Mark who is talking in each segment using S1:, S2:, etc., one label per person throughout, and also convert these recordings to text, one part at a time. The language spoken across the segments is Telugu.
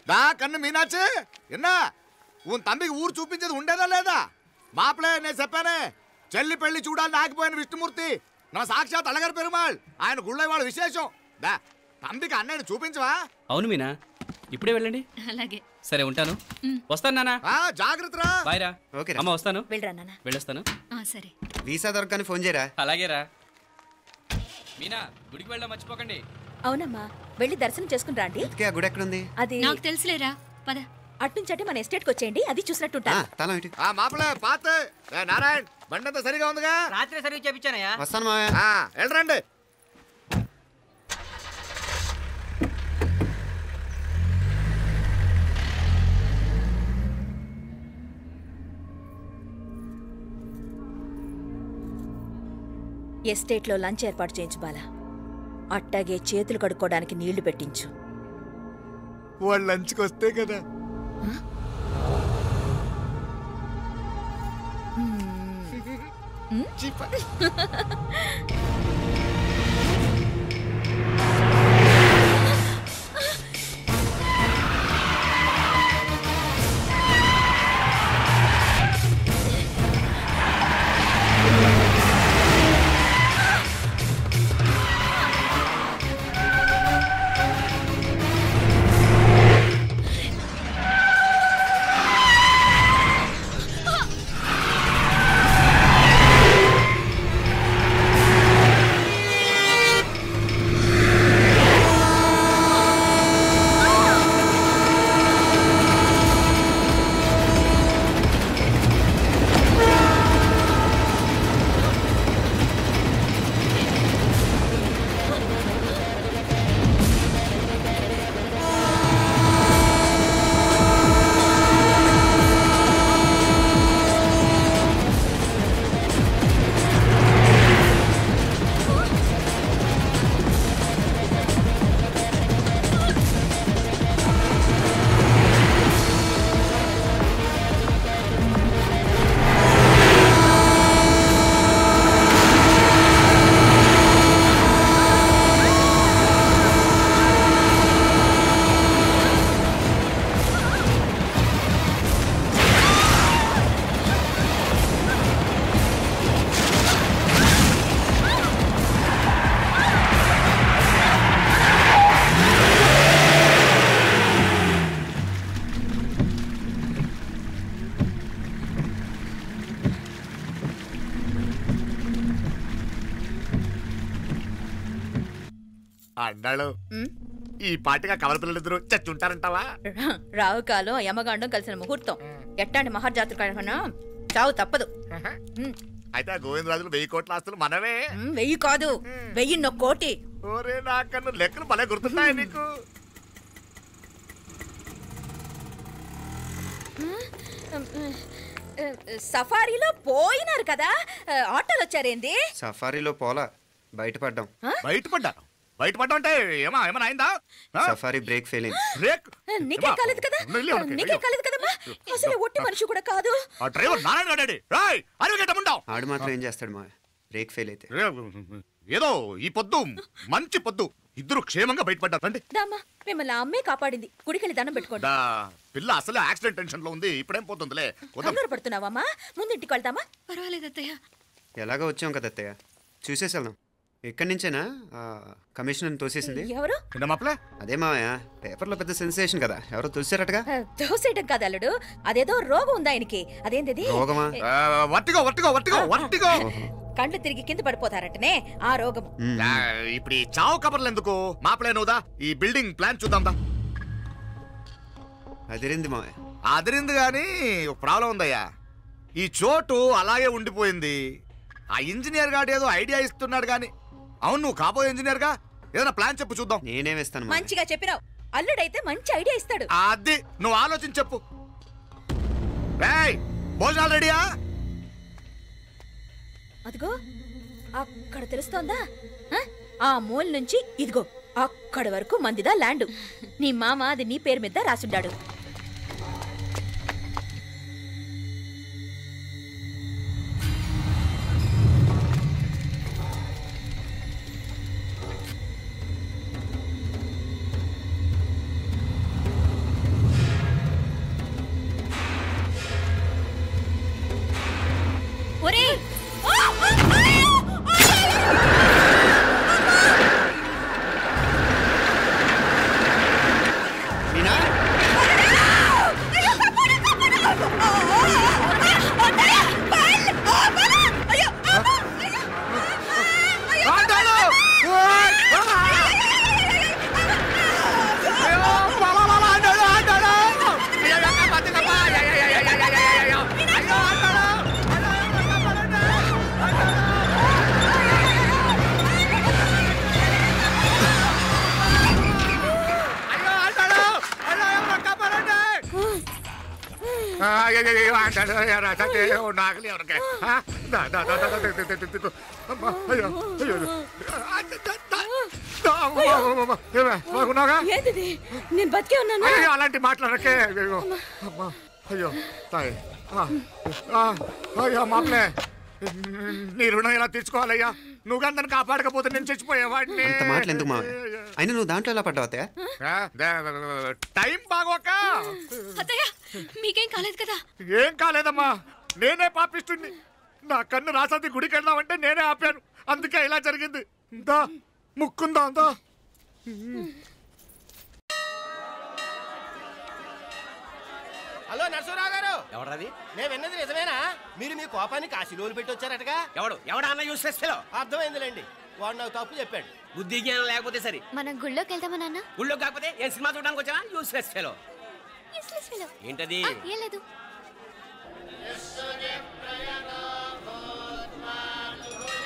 S1: దా కన్ను మీనాచి ఎన్నా ఉన్ తమ్మికి ఊరు చూపించేది ఉండేదా లేదా మాపలే నేను చెప్పానే చెల్లి పెళ్లి చూడాలని ఆగిపోయిన విష్ణుమూర్తి నా సాక్షాత్ అలగర్ పెరుమాళ్ ఆయన గుళ్ళ వాళ్ళ విశేషం దా తమ్మికి అన్నయ్యని చూపించవా?
S2: అవును మీనా, ఇప్పుడే వెళ్ళండి.
S3: అలాగే
S2: సరే ఉంటాను. వస్తాను నాన్న.
S1: జాగ్రత్తరా.
S2: బాయ్ రా.
S4: ఓకే
S2: అమ్మ వస్తాను.
S3: వెళ్ళరా నాన్న.
S2: వెళ్ళొస్తాను.
S3: సరే
S4: వీసా దొరకని ఫోన్ చేయరా.
S2: అలాగే రా. మీనా గుడికి వెళ్ళడం మర్చిపోకండి.
S3: అవునమ్మా, వెళ్ళి దర్శనం చేసుకుని రండి.
S4: ఆ గుడి ఎక్కడుంది?
S3: అది నాకు తెలుసులేరా, పద. అట్నుంచంటే మన ఎస్టేట్కి వచ్చేయండి, అది చూసినట్టుంటా.
S1: మాపలే పాత నారాయణ్ బండంతా సరిగా ఉందిగా?
S5: రాత్రి సరిగ్గా చెప్పించానయ్యా.
S4: వస్తాను మావయ్య.
S1: వెళ్ళరండి.
S3: ఎస్టేట్లో లంచ్ ఏర్పాటు చేయించు బాలా. అట్టాగే చేతులు కడుక్కోవడానికి నీళ్లు పెట్టించు.
S1: వాళ్ళు లంచ్కి వస్తే కదా. అన్నాడు ఈ పాటిగా కవల పిల్లలిద్దరు చచ్చుంటారంటావా?
S3: రావు కాలం యమగాండం కలిసిన ముహూర్తం. ఎట్టాంటి మహర్జాతృ చావు తప్పదు.
S1: అయితే ఆ గోవిందరాజులు 1000 కోట్ల ఆస్తులు మనమే.
S3: 1000 కాదు, 1001 కోటి.
S1: ఓరే నాకన్ను లెక్కలు భలే గుర్తున్నాయి నీకు.
S3: సఫారీలో పోయినారు కదా, ఆటోలు వచ్చారేంది?
S4: సఫారీలో పోలా, బయటపడ్డాం.
S1: బయటపడ్డాను? బయటపడ్డా అంటే ఏమైనా అయిందా?
S4: సఫారీ బ్రేక్ ఫెయిల్ అయింది.
S1: బ్రేక్
S3: నీకే కాలేదు కదా? నీకే కాలేదు కదమ్మా? అసలు ఒట్టి మనిషి కూడా కాదు.
S1: ఆ డ్రైవర్ నారాయణ గాడి రాయ్ అరగటముండావు.
S4: ఆడు మాత్రం ఏం చేస్తాడు మా బ్రేక్ ఫెయిల్ అయితే.
S1: ఏదో ఈ పొద్దు మంచి పొద్దు, ఇద్దరు క్షేమంగా బయటపడ్డారండి.
S3: దామా మిమ్మల్ని అమ్మే కాపాడింది. గుడికెళ్ళి దండం పెట్టుకోండి.
S1: పిల్ల అసలు యాక్సిడెంట్ టెన్షన్ లో ఉంది, ఇప్పుడేం పోతుందిలే.
S3: కంగారు పడుతున్నావమ్మా? ముందు ఇంటికి వెళ్తామా? పర్వాలేదు అత్తయ్య.
S4: ఎలాగో వచ్చాం కదా అత్తయ్య, చూసేసి వెళ్దాం. ఎక్కడి నుంచేనా కమిషనర్ తోసేసింది?
S3: ఎవరు?
S4: అదే మావయ్య, పేపర్లో పెద్ద సెన్సేషన్ కదా, ఎవరో తోసేరటగా.
S3: తోసేయటం కాదు అల్లుడు, అదేదో రోగం ఉంది ఆయనకి. అదేంటిది?
S4: రోగమా?
S3: కండ్లు తిరిగి కింద పడిపోతారంటనే ఆ రోగం.
S1: ఇప్పుడు ఈ చావు కబర్లు ఎందుకు? మాపలేనుదా ఈ బిల్డింగ్ ప్లాన్ చూద్దాందా.
S4: అదిరింది మావయ్య.
S1: అదిరింది గాని ఒక ప్రాబ్లం ఉందయ్యా. ఈ చోటు అలాగే ఉండిపోయింది. ఆ ఇంజనీర్ గాడు ఏదో ఐడియా ఇస్తున్నాడు గాని. అవును, నువ్వు కాబోయే ఇంజనీర్ గా ఏదైనా ప్లాన్ చెప్పు చూద్దాం.
S4: నేనే వేస్తాను.
S3: మంచిగా చెప్పినావు. అల్లుడైతే మంచి ఐడియా ఇస్తాడు.
S1: అది నువ్వు ఆలోచించి చెప్పు. భోజనాలు రెడీయా?
S3: అదిగో అక్కడ తెలుస్తోందా? ఆ మూల నుంచి ఇదిగో అక్కడ వరకు మందిదా ల్యాండ్. నీ మామ అది నీ పేరు మీద రాసుండాడు.
S1: నాగలి ఎవరికే
S3: నేను బతికే ఉన్నాను.
S1: అలాంటి మాట్లాడకే. అయ్యో తాయి అయ్యో మామలే నీ రుణం ఎలా తీర్చుకోవాలయ్యా? నువ్వు అందరిని కాపాడకపోతే నేను చచ్చిపోయేవాడిని.
S4: అంత మాటలు ఎందుకు మావయ్య? అయినా నువ్వు దాంట్లో ఎలా పడ్డావు అత్తయ్య?
S1: టైం బాగోక.
S5: అత్తయ్య మీకేం కాలేదు కదా?
S1: ఏం కాలేదమ్మా, నేనే పాపిస్తుంది. నా కన్ను రాసాది గుడికి వెళ్దామంటే నేనే ఆపాను, అందుకే ఇలా జరిగింది. దా ముక్కుందా దా.
S6: హలో నరసరావు గారు,
S2: ఎవడది?
S6: నేను విన్నది నిజమేనా? మీరు మీ కోపానికి కాశీలోలు పెట్టి వచ్చారటగా?
S2: ఎవడన్నా యూస్లెస్ ఫెలో.
S6: అర్థమైందిలేండి, వాడు నాకు తప్పు చెప్పాడు.
S2: బుద్ధి జ్ఞానం లేకపోతే సరే.
S5: మనం గుళ్ళోకి వెళ్దామా నాన్న?
S2: ఊళ్ళో కాకపోతే ఏం సినిమా చూడడానికి వచ్చావా? Useless fellow. ఏంటది?
S5: ఏం లేదు.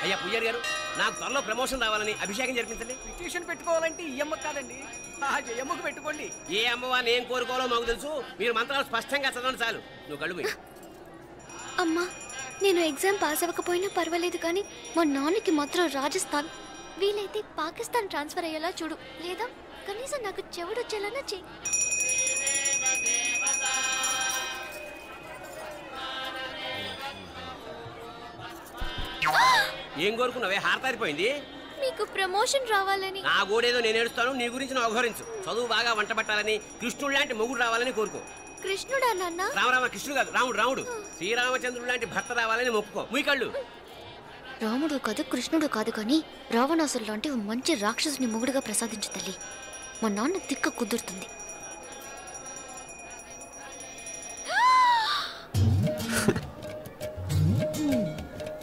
S2: అయ్యా పుయ్యర్ గారు, నాకు త్వరలో ప్రమోషన్ రావాలని అభిషేకం జరిపించండి.
S7: పిటిషన్ పెట్టుకోవాలంటే ఈ అమ్మ కాదండి, ఆ జయమ్మకు పెట్టుకోండి.
S2: ఏ అమ్మవారిని ఏం కోరుకోవాలో మాకు తెలుసు. మీరు మంత్రాలు స్పష్టంగా చదవండి చాలు. నువ్వు కళ్ళు పోయి.
S5: అమ్మా, నేను ఎగ్జామ్ పాస్ అవ్వకపోయినా పర్వాలేదు, కానీ మా నాన్నకి మాత్రం రాజస్థాన్, వీలైతే పాకిస్తాన్ ట్రాన్స్ఫర్ అయ్యేలా చూడు, లేదా కనీసం నాకు చెవుడొచ్చేలానా చెయ్యి.
S2: ఏం కోరుకున్నావే? హారతారిపోయింది.
S5: మీకు ప్రమోషన్ రావాలని.
S2: నా గోడేదో నేను ఏడుస్తాను, నీ గురించి నువ్వు అవహరించు. చదువు బాగా వంట పట్టాలని, కృష్ణుడు లాంటి మొగుడు రావాలని కోరుకో.
S5: కృష్ణుడా నాన్న?
S2: రామరామ కృష్ణుడు కాదు, రాముడు. రాముడు శ్రీరామచంద్రుడు లాంటి భర్త రావాలని మొక్కుకో. మీ కళ్ళు.
S5: రాముడు కాదు, కృష్ణుడు కాదు, కానీ రావణాసురు లాంటి మంచి రాక్షసుని మొగుడుగా ప్రసాదించు తల్లి. మా నాన్న తిక్క కుదురుతుంది.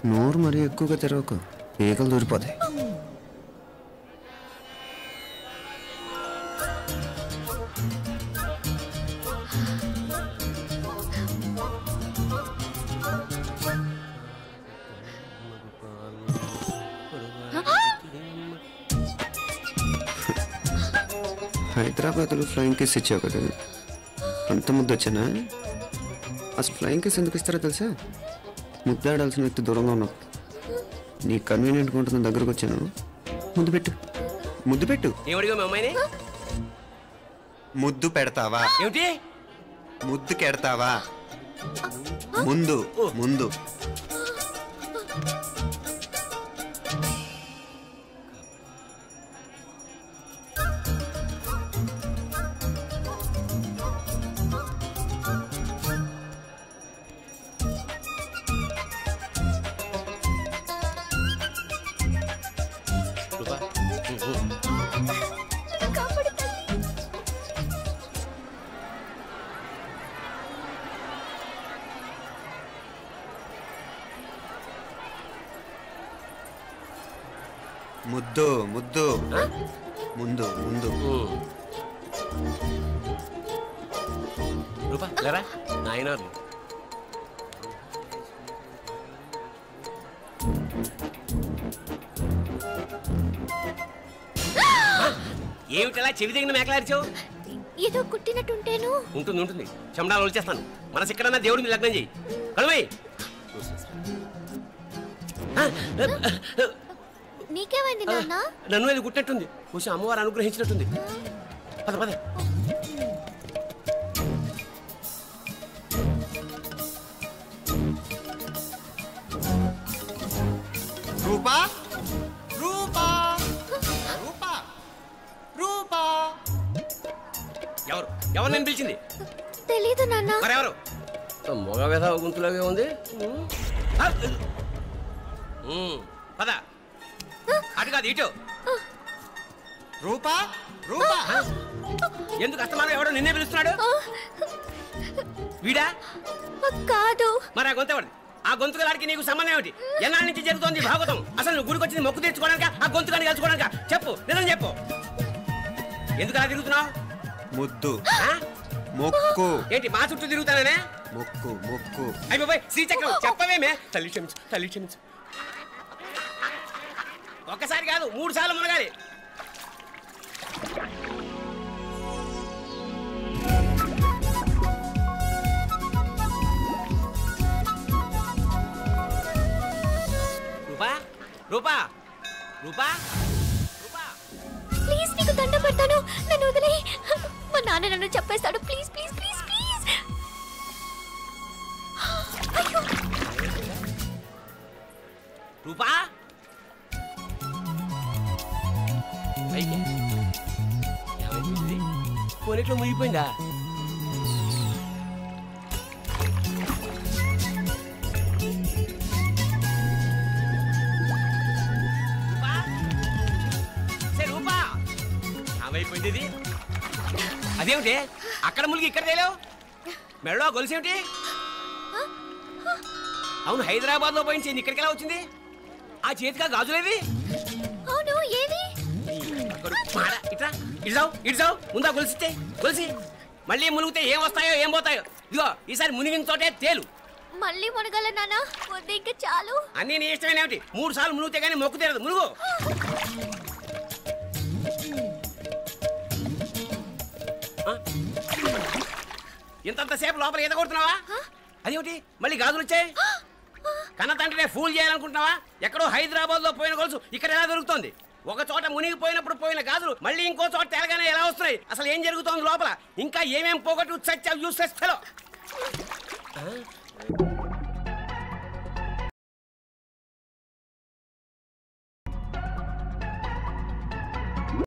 S4: నోరు మరీ ఎక్కువగా తెరవకు, ఈగలు దూరిపోతాయి. హైదరాబాద్లో ఫ్లయింగ్ కేస్ ఇచ్చావు కదా, అంత ముద్దు వచ్చానా? అసలు ఫ్లయింగ్ కేస్ ఎందుకు ఇస్తారో తెలుసా? ముద్దాడాల్సిన వ్యక్తి దూరంగా ఉన్నావు. నీ కన్వీనియంట్గా ఉంటుంది, దగ్గరకు వచ్చాను. ముద్దు పెట్టు, ముద్దు పెట్టు.
S2: ఏమడిగా మీ అమ్మాయిని?
S4: ముద్దు పెడతావా?
S2: ఏమిటి?
S4: ముద్దు కెడతావా? ముందు ముందు. ముద్దు ముద్దు ముందు ముందు.
S2: రూపా లేరా నాయనారు. ఏమిటలా చెవి దగ్గర మేకలారిచావు?
S5: ఏదో కుట్టినట్టుంటేను.
S2: ఉంటుంది ఉంటుంది, చెమడాలు వచ్చేస్తాను. మనసు ఎక్కడన్నా దేవుడి మీద లగ్నం చేయి. కలువై.
S5: నీకేమైంది నాన్న?
S2: నన్ను అది గుట్టినట్టుంది, కొంచెం అమ్మవారు అనుగ్రహించినట్టుంది. పద పద.
S1: రూపా రూపా రూపా రూపా.
S2: ఎవరు ఎవరు నేను పిలిచింది?
S5: తెలీదు నాన్న.
S2: మరెవరు? మగ వ్యధ గుంతులాగే ఉంది. పద. అటు కాదు ఇటు.
S1: రూపా రూపా.
S2: ఎందుకు అస్తమానం ఎవడో నిన్నే పిలుస్తున్నాడు? వీడా
S5: కాదు.
S2: మరి ఆ గొంతు ఎవరిది? ఆ గొంతుగాడికి నీకు సంబంధం ఏమిటి? ఎన్నాళ్ళ నుంచి జరుగుతోంది భాగవతం? అసలు నువ్వు గుడికి వచ్చింది మొక్కు తీర్చుకోవడానిక, ఆ గొంతుగాని కలుసుకోవడానిక? చెప్పు, నిజం చెప్పు. ఎందుకు అలా తిరుగుతున్నావు?
S4: ముద్దు మొక్కు.
S2: ఏంటి మా చుట్టూ తిరుగుతానే?
S4: మొక్కు మొక్కు.
S2: అయిపోయి శ్రీచక్రం చెప్పవేమే? తల్లి క్షమించు, తల్లి క్షమించు. ఒక్కసారి కాదు 3 సార్లు మునగాలి. రూపా రూపా రూపా
S5: ప్లీజ్ నీకు దండం పెడతాను, నన్ను వదిలే. మా నాన్న నన్ను చెప్పేస్తాడు. Please please please please. అయ్యో
S2: రూపా కొనిట్లో మునిగిపోయిందా? రూపా ఏమైపోయింది ఇది? అదేమిటి అక్కడ మునిగి ఇక్కడ తేలేవు? మెడలో గొలుసేమిటి? అవును, హైదరాబాద్ లో పోయించి ఇక్కడికి ఎలా వచ్చింది? ఆ చేతిగా గాజులేవి?
S5: అవును, ఏవి?
S2: ఇట్రా ఇడ్సావు ముందా గొలిసితే గొలిసి మళ్ళీ మునిగితే ఏం వస్తాయో ఏం పోతాయో. ఇదిగో ఈసారి మునిగిన తోటే తేలు.
S5: మళ్ళీ మునగల నాన్న, వద్దు ఇంకా చాలు.
S2: అన్నీ నీ ఇష్టమైన ఏమిటి? 3 సార్లు మునిగితే కానీ మొక్కు తీరదు. మునుగు. ఇంతంతసేపు లోపల ఈత కొడుతున్నావా? అదేమిటి మళ్ళీ గాజులు వచ్చాయి? కన్న తండ్రినే ఫూల్ చేయాలనుకుంటున్నావా? ఎక్కడో హైదరాబాద్ లో పోయిన గొలుసు ఇక్కడ ఎలా దొరుకుతుంది? ఒక చోట మునిగిపోయినప్పుడు పోయిన గాజులు మళ్ళీ ఇంకో చోట తేలగానే ఎలా వస్తున్నాయి? అసలు ఏం జరుగుతోంది లోపల? ఇంకా ఏమేం పోగొట్టు చచ్చావు యూస్లెస్ ఫెలో.